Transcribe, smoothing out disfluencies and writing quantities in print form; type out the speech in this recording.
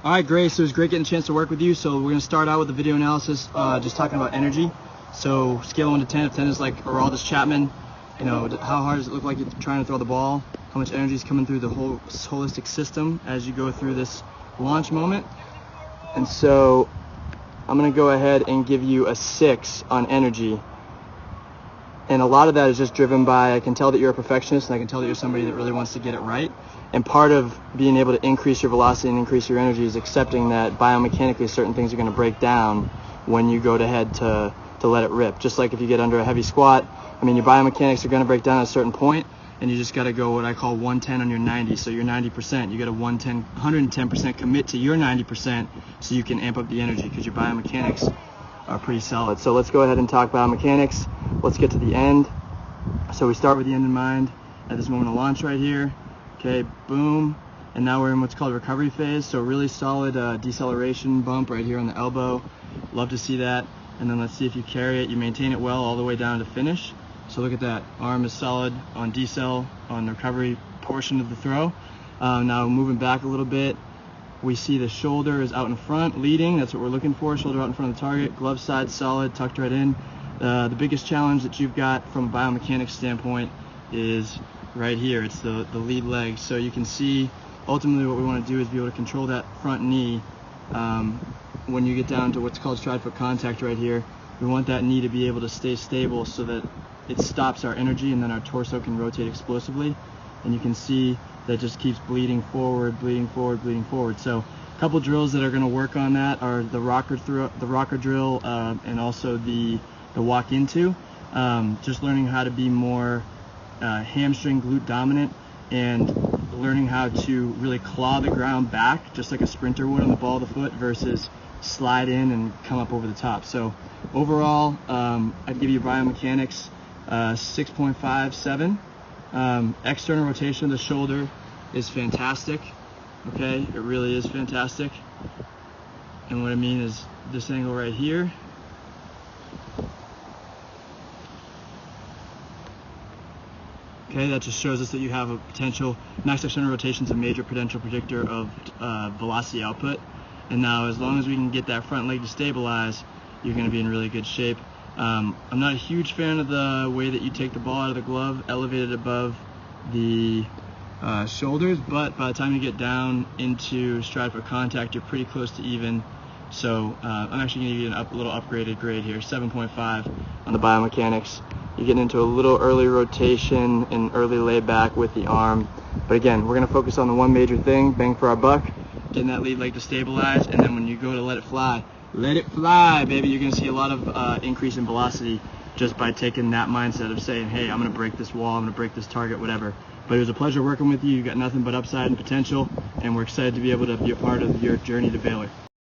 All right, Grace, so it was great getting a chance to work with you. So we're going to start out with the video analysis, just talking about energy. So scale 1 to 10, if 10 is like Aroldis Chapman, you know, how hard does it look like you're trying to throw the ball? How much energy is coming through the whole holistic system as you go through this launch moment? And so I'm going to go ahead and give you a 6 on energy. And a lot of that is just driven by, I can tell that you're a perfectionist, and I can tell that you're somebody that really wants to get it right. And part of being able to increase your velocity and increase your energy is accepting that biomechanically certain things are going to break down when you go ahead to let it rip. Just like if you get under a heavy squat, I mean, your biomechanics are going to break down at a certain point, and you just got to go what I call 110 on your 90. So you're 90%. You got to 110% commit to your 90% so you can amp up the energy, because your biomechanics are pretty solid. So let's go ahead and talk biomechanics. Let's get to the end. So we start with the end in mind at this moment of launch right here. Okay, boom. And now we're in what's called recovery phase. So really solid deceleration bump right here on the elbow. Love to see that. And then let's see if you carry it. You maintain it well all the way down to finish. So look at that. Arm is solid on decel on the recovery portion of the throw. Now moving back a little bit, we see the shoulder is out in front, leading. That's what we're looking for. Shoulder out in front of the target. Glove side solid, tucked right in. The biggest challenge that you've got from a biomechanics standpoint is right here. It's the lead leg. So you can see ultimately what we want to do is be able to control that front knee. When you get down to what's called stride foot contact right here, we want that knee to be able to stay stable so that it stops our energy, and then our torso can rotate explosively. And you can see that just keeps bleeding forward, bleeding forward, bleeding forward. So a couple drills that are going to work on that are the rocker drill, and also the walk into. Just learning how to be more hamstring glute dominant, and learning how to really claw the ground back just like a sprinter would on the ball of the foot versus slide in and come up over the top. So overall, I'd give you biomechanics 6.57. External rotation of the shoulder is fantastic. Okay, it really is fantastic. And what I mean is this angle right here. Okay, that just shows us that you have a potential. Max external rotation is a major potential predictor of velocity output. And now, as long as we can get that front leg to stabilize, you're going to be in really good shape. I'm not a huge fan of the way that you take the ball out of the glove, elevated above the shoulders, but by the time you get down into stride foot contact, you're pretty close to even. So I'm actually going to give you a little upgraded grade here, 7.5 on the biomechanics. You're getting into a little early rotation and early layback with the arm. But again, we're going to focus on the one major thing, bang for our buck, getting that lead leg to stabilize, and then when you go to let it fly, baby, you're going to see a lot of increase in velocity just by taking that mindset of saying, hey, I'm going to break this wall, I'm going to break this target, whatever. But it was a pleasure working with you. You got nothing but upside and potential, and we're excited to be able to be a part of your journey to Baylor.